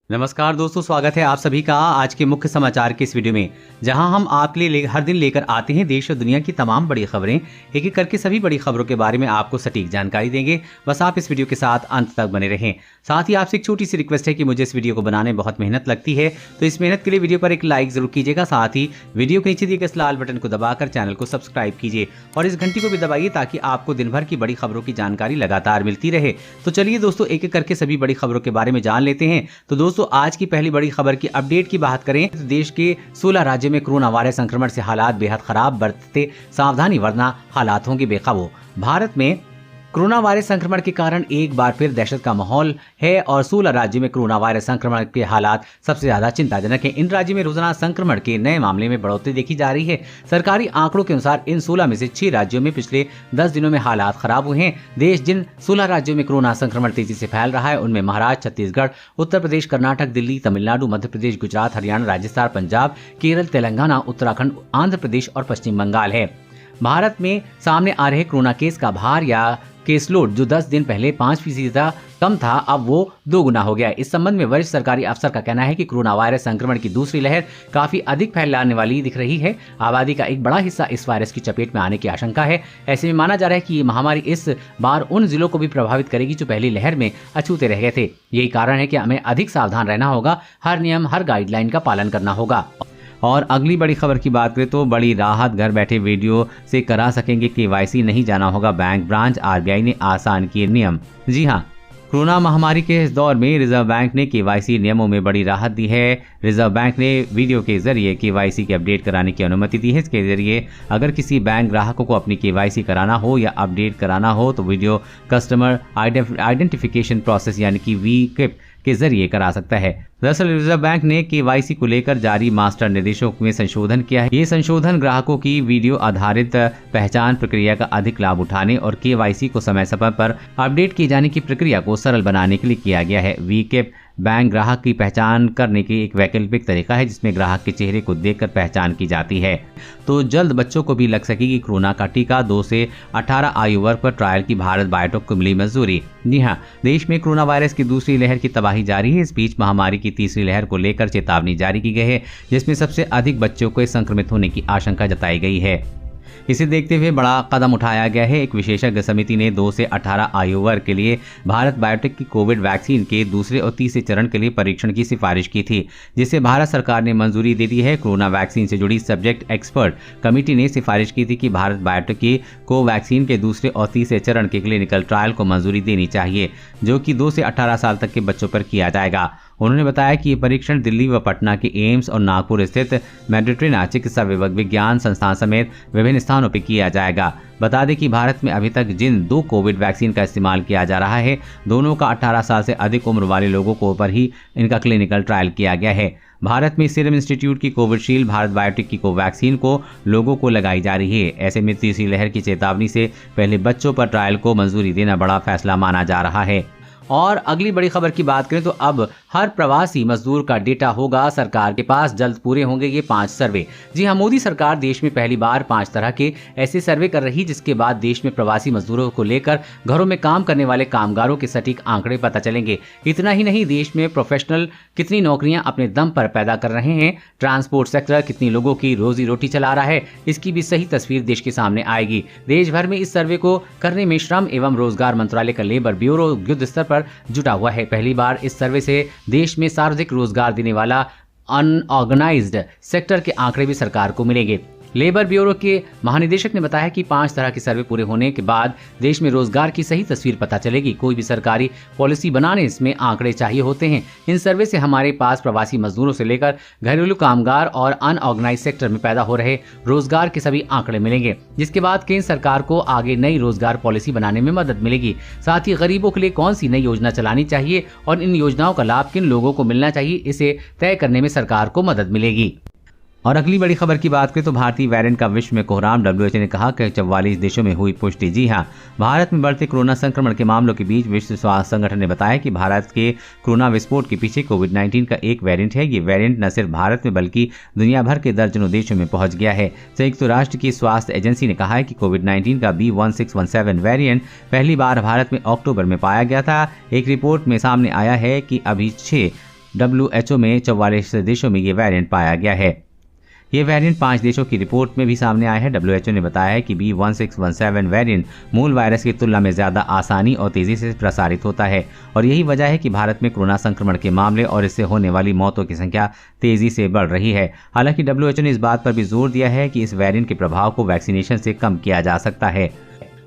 नमस्कार दोस्तों, स्वागत है आप सभी का आज के मुख्य समाचार के इस वीडियो में, जहां हम आपके लिए हर दिन लेकर आते हैं देश और दुनिया की तमाम बड़ी खबरें। एक एक करके सभी बड़ी खबरों के बारे में आपको सटीक जानकारी देंगे। बस आप इस वीडियो के साथ अंत तक बने रहें। साथ ही आपसे एक छोटी सी रिक्वेस्ट है कि मुझे इस वीडियो को बनाने में बहुत मेहनत लगती है, तो इस मेहनत के लिए वीडियो पर एक लाइक जरूर कीजिएगा। साथ ही वीडियो के नीचे दिए गए इस लाल बटन को दबाकर चैनल को सब्सक्राइब कीजिए और इस घंटी को भी दबाइए ताकि आपको दिन भर की बड़ी खबरों की जानकारी लगातार मिलती रहे। तो चलिए दोस्तों, एक एक करके सभी बड़ी खबरों के बारे में जान लेते हैं। तो दोस्तों, आज की पहली बड़ी खबर की अपडेट की बात करें तो देश के 16 राज्यों में कोरोना वायरस संक्रमण से हालात बेहद खराब, बरतते सावधानी वरना हालात होंगे बेकाबू। भारत में कोरोना वायरस संक्रमण के कारण एक बार फिर दहशत का माहौल है और 16 राज्यों में कोरोना वायरस संक्रमण के हालात सबसे ज्यादा चिंताजनक हैं। इन राज्यों में रोजाना संक्रमण के नए मामले में बढ़ोतरी देखी जा रही है। सरकारी आंकड़ों के अनुसार इन 16 में से 6 राज्यों में पिछले 10 दिनों में हालात खराब हुए हैं। देश जिन 16 राज्यों में कोरोना संक्रमण तेजी से फैल रहा है उनमें महाराष्ट्र, छत्तीसगढ़, उत्तर प्रदेश, कर्नाटक, दिल्ली, तमिलनाडु, मध्य प्रदेश, गुजरात, हरियाणा, राजस्थान, पंजाब, केरल, तेलंगाना, उत्तराखंड, आंध्र प्रदेश और पश्चिम बंगाल है। भारत में सामने आ रहे कोरोना केस का भार या केस लोड जो 10 दिन पहले 5% कम था, अब वो 2 गुना हो गया है। इस संबंध में वरिष्ठ सरकारी अफसर का कहना है कि कोरोना वायरस संक्रमण की दूसरी लहर काफी अधिक फैलाने वाली दिख रही है। आबादी का एक बड़ा हिस्सा इस वायरस की चपेट में आने की आशंका है। ऐसे में माना जा रहा है कि ये महामारी इस बार उन जिलों को भी प्रभावित करेगी जो पहली लहर में अछूते रह गए थे। यही कारण है कि हमें अधिक सावधान रहना होगा, हर नियम, हर गाइडलाइन का पालन करना होगा। और अगली बड़ी खबर की बात करें तो बड़ी राहत, घर बैठे वीडियो से करा सकेंगे केवाईसी, नहीं जाना होगा बैंक ब्रांच। आरबीआई ने आसान किए नियम। जी हां, कोरोना महामारी के इस दौर में रिजर्व बैंक ने केवाईसी नियमों में बड़ी राहत दी है। रिजर्व बैंक ने वीडियो के जरिए केवाईसी की अपडेट कराने की अनुमति दी है। इसके जरिए अगर किसी बैंक ग्राहकों को अपनी केवाईसी कराना हो या अपडेट कराना हो तो वीडियो कस्टमर आइडेंटिफिकेशन प्रोसेस यानी कि वीकेप के जरिए करा सकता है। दरअसल रिजर्व बैंक ने केवाईसी को लेकर जारी मास्टर निर्देशों में संशोधन किया है। ये संशोधन ग्राहकों की वीडियो आधारित पहचान प्रक्रिया का अधिक लाभ उठाने और केवाईसी को समय समय पर अपडेट किए जाने की प्रक्रिया को सरल बनाने के लिए किया गया है। वीकेप बैंक ग्राहक की पहचान करने की एक वैकल्पिक तरीका है जिसमें ग्राहक के चेहरे को देखकर पहचान की जाती है। तो जल्द बच्चों को भी लग सकेगी कोरोना का टीका। 2 से 18 आयु वर्ग पर ट्रायल की भारत बायोटेक को मिली मंजूरी। जी हाँ, देश में कोरोना वायरस की दूसरी लहर की तबाही जारी है। इस बीच महामारी की तीसरी लहर को लेकर चेतावनी जारी की गई है जिसमें सबसे अधिक बच्चों को संक्रमित होने की आशंका जताई गई है। इसे देखते हुए बड़ा कदम उठाया गया है। एक विशेषज्ञ समिति ने 2 से 18 आयु वर्ग के लिए भारत बायोटेक की कोविड वैक्सीन के दूसरे और तीसरे चरण के लिए परीक्षण की सिफारिश की थी, जिसे भारत सरकार ने मंजूरी दे दी है। कोरोना वैक्सीन से जुड़ी सब्जेक्ट एक्सपर्ट कमेटी ने सिफारिश की थी कि भारत बायोटेक की कोवैक्सीन के दूसरे और तीसरे चरण के क्लिनिकल ट्रायल को मंजूरी देनी चाहिए, जो कि 2 से 18 साल तक के बच्चों पर किया जाएगा। उन्होंने बताया कि ये परीक्षण दिल्ली व पटना के एम्स और नागपुर स्थित मेडिट्रेना चिकित्सा विज्ञान संस्थान समेत विभिन्न स्थानों पर किया जाएगा। बता दें कि भारत में अभी तक जिन 2 कोविड वैक्सीन का इस्तेमाल किया जा रहा है, दोनों का 18 साल से अधिक उम्र वाले लोगों को पर ही इनका क्लिनिकल ट्रायल किया गया है। भारत में सीरम इंस्टीट्यूट की कोविशील्ड, भारत बायोटेक की कोवैक्सीन को लोगों को लगाई जा रही है। ऐसे में तीसरी लहर की चेतावनी से पहले बच्चों पर ट्रायल को मंजूरी देना बड़ा फैसला माना जा रहा है। और अगली बड़ी खबर की बात करें तो अब हर प्रवासी मजदूर का डेटा होगा सरकार के पास। जल्द पूरे होंगे ये 5 सर्वे। जी हां, मोदी सरकार देश में पहली बार 5 तरह के ऐसे सर्वे कर रही, जिसके बाद देश में प्रवासी मजदूरों को लेकर घरों में काम करने वाले कामगारों के सटीक आंकड़े पता चलेंगे। इतना ही नहीं, देश में प्रोफेशनल कितनी नौकरियां अपने दम पर पैदा कर रहे हैं, ट्रांसपोर्ट सेक्टर कितनी लोगों की रोजी रोटी चला रहा है, इसकी भी सही तस्वीर देश के सामने आएगी। देश भर में इस सर्वे को करने में श्रम एवं रोजगार मंत्रालय का लेबर ब्यूरो युद्ध स्तर पर जुटा हुआ है। पहली बार इस सर्वे से देश में सार्वजनिक रोजगार देने वाला अनऑर्गेनाइज्ड सेक्टर के आंकड़े भी सरकार को मिलेंगे। लेबर ब्यूरो के महानिदेशक ने बताया कि 5 तरह के सर्वे पूरे होने के बाद देश में रोजगार की सही तस्वीर पता चलेगी। कोई भी सरकारी पॉलिसी बनाने इसमें आंकड़े चाहिए होते हैं। इन सर्वे से हमारे पास प्रवासी मजदूरों से लेकर घरेलू कामगार और अनऑर्गेनाइज सेक्टर में पैदा हो रहे रोजगार के सभी आंकड़े मिलेंगे, जिसके बाद केंद्र सरकार को आगे नई रोजगार पॉलिसी बनाने में मदद मिलेगी। साथ ही गरीबों के लिए कौन सी नई योजना चलानी चाहिए और इन योजनाओं का लाभ किन लोगों को मिलना चाहिए, इसे तय करने में सरकार को मदद मिलेगी। और अगली बड़ी खबर की बात करें तो भारतीय वेरिएंट का विश्व में कोहराम। WHO ने कहा कि 44 देशों में हुई पुष्टि। जी हां, भारत में बढ़ते कोरोना संक्रमण के मामलों के बीच विश्व स्वास्थ्य संगठन ने बताया कि भारत के कोरोना विस्फोट के पीछे कोविड-19 का एक वेरिएंट है। ये वेरिएंट न सिर्फ भारत में बल्कि दुनिया भर के दर्जनों देशों में पहुंच गया है। संयुक्त राष्ट्र की स्वास्थ्य एजेंसी ने कहा है कि कोविड-19 का B1617 वेरिएंट पहली बार भारत में अक्टूबर में पाया गया था। एक रिपोर्ट में सामने आया है कि अभी 6 WHO में 44 देशों में ये वेरिएंट पाया गया है। ये वेरिएंट 5 देशों की रिपोर्ट में भी सामने आया है। WHO ने बताया है कि B1617 वेरिएंट मूल वायरस की तुलना में ज़्यादा आसानी और तेज़ी से प्रसारित होता है और यही वजह है कि भारत में कोरोना संक्रमण के मामले और इससे होने वाली मौतों की संख्या तेज़ी से बढ़ रही है। हालांकि WHO ने इस बात पर भी जोर दिया है कि इस वेरिएंट के प्रभाव को वैक्सीनेशन से कम किया जा सकता है।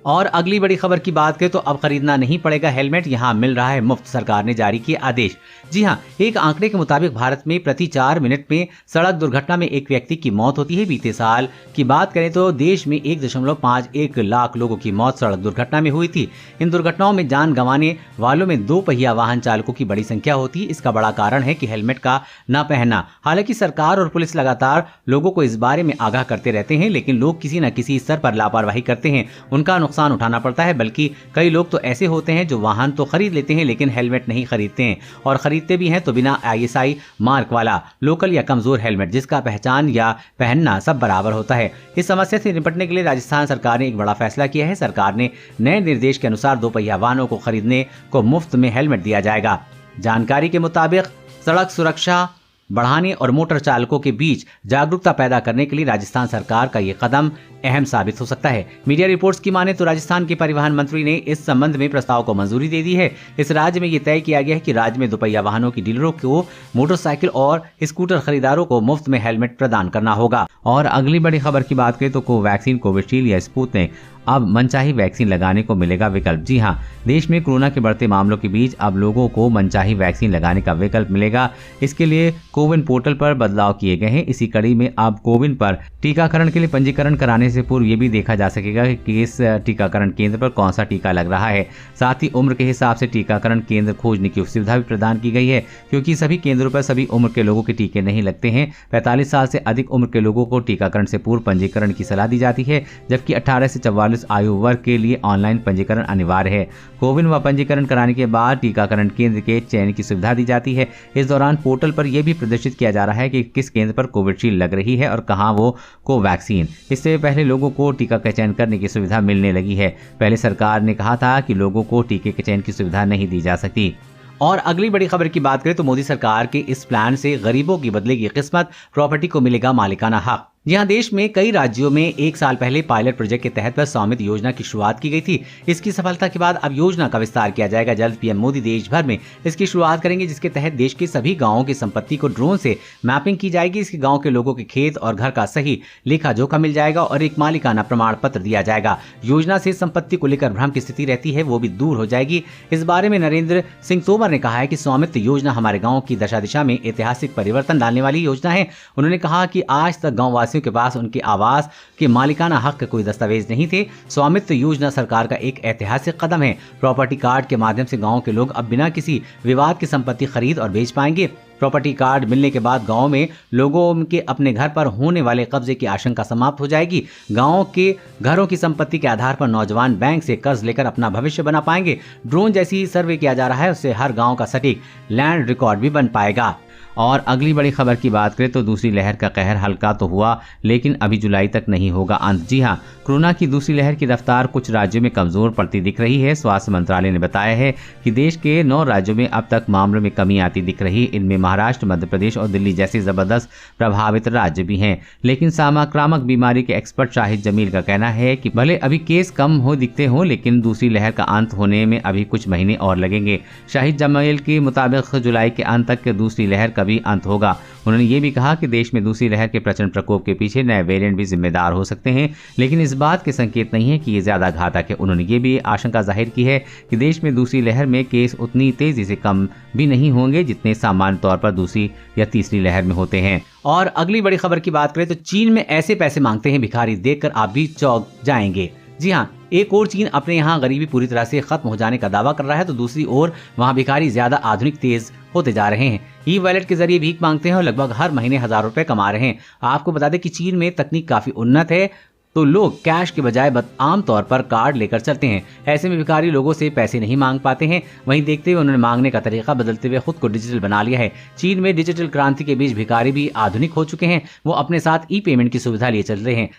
और अगली बड़ी खबर की बात करें तो अब खरीदना नहीं पड़ेगा हेलमेट, यहाँ मिल रहा है मुफ्त। सरकार ने जारी किए आदेश। जी हाँ, एक आंकड़े के मुताबिक भारत में प्रति 4 मिनट में सड़क दुर्घटना में एक व्यक्ति की मौत होती है। बीते साल की बात करें तो देश में 1.51 लाख लोगों की मौत सड़क दुर्घटना में हुई थी। इन दुर्घटनाओं में जान गंवाने वालों में 2 पहिया वाहन चालकों की बड़ी संख्या होती है। इसका बड़ा कारण है कि हेलमेट का न पहनना। हालांकि सरकार और पुलिस लगातार लोगों को इस बारे में आगाह करते रहते हैं, लेकिन लोग किसी न किसी स्तर पर लापरवाही करते हैं, उनका नुकसान उठाना पड़ता है। बल्कि कई लोग तो ऐसे होते हैं जो वाहन तो खरीद लेते हैं लेकिन हेलमेट नहीं खरीदते हैं, और खरीदते भी हैं तो बिना ISI मार्क वाला, लोकल या कमजोर हेलमेट, जिसका पहचान या पहनना सब बराबर होता है। इस समस्या से निपटने के लिए राजस्थान सरकार ने एक बड़ा फैसला किया है। सरकार ने नए निर्देश के अनुसार 2 पहिया वाहनों को खरीदने को मुफ्त में हेलमेट दिया जाएगा। जानकारी के मुताबिक सड़क सुरक्षा बढ़ाने और मोटर चालकों के बीच जागरूकता पैदा करने के लिए राजस्थान सरकार का ये कदम अहम साबित हो सकता है। मीडिया रिपोर्ट्स की माने तो राजस्थान के परिवहन मंत्री ने इस संबंध में प्रस्ताव को मंजूरी दे दी है। इस राज्य में ये तय किया गया है कि राज्य में 2 पहिया वाहनों की डीलरों को मोटरसाइकिल और स्कूटर खरीदारों को मुफ्त में हेलमेट प्रदान करना होगा। और अगली बड़ी खबर की बात करें तो कोवैक्सीन, कोविशील्ड या स्पुतनिक अब मनचाही वैक्सीन लगाने को मिलेगा विकल्प। जी हां, देश में कोरोना के बढ़ते मामलों के बीच अब लोगों को मनचाही वैक्सीन लगाने का विकल्प मिलेगा। इसके लिए कोविन पोर्टल पर बदलाव किए गए हैं। इसी कड़ी में अब कोविन पर टीकाकरण के लिए पंजीकरण कराने से पूर्व ये भी देखा जा सकेगा कि इस टीकाकरण केंद्र पर कौन सा टीका लग रहा है। साथ ही उम्र के हिसाब से टीकाकरण केंद्र खोजने की सुविधा भी प्रदान की गई है, क्योंकि सभी केंद्रों पर सभी उम्र के लोगों के टीके नहीं लगते हैं। 45 साल से अधिक उम्र के लोगों को टीकाकरण से पूर्व पंजीकरण की सलाह दी जाती है, जबकि 18 से 44 आयु वर्ग के लिए ऑनलाइन पंजीकरण अनिवार्य है। कोविन व पंजीकरण कराने के बाद टीकाकरण केंद्र के चयन की सुविधा दी जाती है। इस दौरान पोर्टल पर यह भी प्रदर्शित किया जा रहा है कि किस केंद्र पर कोविशील्ड लग रही है और कहां वो कोवैक्सीन। इससे पहले लोगों को टीका का चयन करने की सुविधा मिलने लगी है। पहले सरकार ने कहा था कि लोगों को टीके के चयन की सुविधा नहीं दी जा सकती। और अगली बड़ी खबर की बात करें तो मोदी सरकार के इस प्लान से गरीबों की बदलेगी किस्मत, प्रॉपर्टी को मिलेगा मालिकाना हक। यहाँ देश में कई राज्यों में 1 साल पहले पायलट प्रोजेक्ट के तहत स्वामित्व योजना की शुरुआत की गई थी। इसकी सफलता के बाद अब योजना का विस्तार किया जाएगा। जल्द पीएम मोदी देश भर में इसकी शुरुआत करेंगे, जिसके तहत देश के सभी गांवों की संपत्ति को ड्रोन से मैपिंग की जाएगी। इसके गांव के लोगों के खेत और घर का सही लेखा जोखा मिल जाएगा और एक मालिकाना प्रमाण पत्र दिया जाएगा। योजना से संपत्ति को लेकर भ्रम की स्थिति रहती है, वो भी दूर हो जाएगी। इस बारे में नरेंद्र सिंह तोमर ने कहा है कि स्वामित्व योजना हमारे गाँव की दशा दिशा में ऐतिहासिक परिवर्तन डालने वाली योजना है। उन्होंने कहा कि आज तक गाँव वासियों के पास उनके आवास के मालिकाना हक के कोई दस्तावेज नहीं थे। स्वामित्व योजना सरकार का एक ऐतिहासिक कदम है। प्रॉपर्टी कार्ड के माध्यम से गांव के लोग अब बिना किसी विवाद की संपत्ति खरीद और बेच पाएंगे। प्रॉपर्टी कार्ड मिलने के बाद गांव में लोगों के अपने घर पर होने वाले कब्जे की आशंका समाप्त हो जाएगी। गांव के घरों की संपत्ति के आधार पर नौजवान बैंक से कर्ज लेकर अपना भविष्य बना पाएंगे। ड्रोन जैसी सर्वे किया जा रहा है, उससे हर गांव का सटीक लैंड रिकॉर्ड भी बन पाएगा। और अगली बड़ी खबर की बात करें तो दूसरी लहर का कहर हल्का तो हुआ, लेकिन अभी जुलाई तक नहीं होगा अंत। जी हां, कोरोना की दूसरी लहर की रफ्तार कुछ राज्यों में कमजोर पड़ती दिख रही है। स्वास्थ्य मंत्रालय ने बताया है कि देश के 9 राज्यों में अब तक मामलों में कमी आती दिख रही है। इनमें महाराष्ट्र, मध्य प्रदेश और दिल्ली जैसे जबरदस्त प्रभावित राज्य भी हैं। लेकिन संक्रामक बीमारी के एक्सपर्ट शाहिद जमील का कहना है कि भले अभी केस कम हो दिखते हो, लेकिन दूसरी लहर का अंत होने में अभी कुछ महीने और लगेंगे। शाहिद जमील के मुताबिक जुलाई के अंत तक दूसरी लहर भी अंत होगा। उन्होंने ये भी कहा कि देश में दूसरी लहर के प्रचंड प्रकोप के पीछे नए वेरिएंट भी जिम्मेदार हो सकते हैं, लेकिन इस बात के संकेत नहीं है कि ये ज्यादा घातक है। उन्होंने ये भी आशंका जाहिर की है कि देश में दूसरी लहर में केस उतनी तेजी से कम भी नहीं होंगे जितने सामान्य तौर पर दूसरी या तीसरी लहर में होते हैं। और अगली बड़ी खबर की बात करें तो चीन में ऐसे पैसे मांगते हैं भिखारी, देखकर आप भी चौंक जाएंगे। जी हाँ, एक और चीन अपने यहाँ गरीबी पूरी तरह से खत्म हो जाने का दावा कर रहा है, तो दूसरी ओर वहाँ भिखारी ज्यादा आधुनिक तेज होते जा रहे हैं। ई वॉलेट के जरिए भीख मांगते हैं और लगभग हर महीने हज़ार रुपए कमा रहे हैं। आपको बता दें कि चीन में तकनीक काफी उन्नत है, तो लोग कैश के बजाय आम तौर पर कार्ड लेकर चलते हैं। ऐसे में भिखारी लोगों से पैसे नहीं मांग पाते हैं। वहीं देखते हुए उन्होंने मांगने का तरीका बदलते हुए खुद को डिजिटल बना लिया है। चीन में डिजिटल क्रांति के बीच भिखारी भी आधुनिक हो चुके हैं। वो अपने साथ ई पेमेंट की सुविधा लिए चल रहे हैं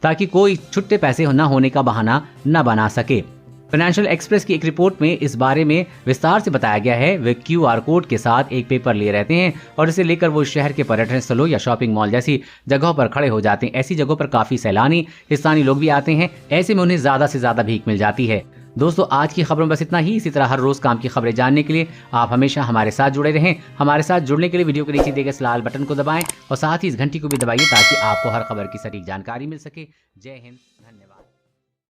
ताकि कोई छुट्टे पैसे न होने का बहाना न बना सके। फाइनेंशियल एक्सप्रेस की एक रिपोर्ट में इस बारे में विस्तार से बताया गया है। वे QR कोड के साथ एक पेपर लिए रहते हैं और इसे लेकर वो शहर के पर्यटन स्थलों या शॉपिंग मॉल जैसी जगहों पर खड़े हो जाते हैं। ऐसी जगहों पर काफी सैलानी स्थानीय लोग भी आते हैं, ऐसे में उन्हें ज्यादा से ज्यादा भीख मिल जाती है। दोस्तों, आज की खबरों में बस इतना ही। इसी तरह हर रोज काम की खबरें जानने के लिए आप हमेशा हमारे साथ जुड़े रहें। हमारे साथ जुड़ने के लिए वीडियो के नीचे दिए गए लाल बटन को दबाएं और साथ ही इस घंटी को भी दबाइए ताकि आपको हर खबर की सटीक जानकारी मिल सके। जय हिंद, धन्यवाद।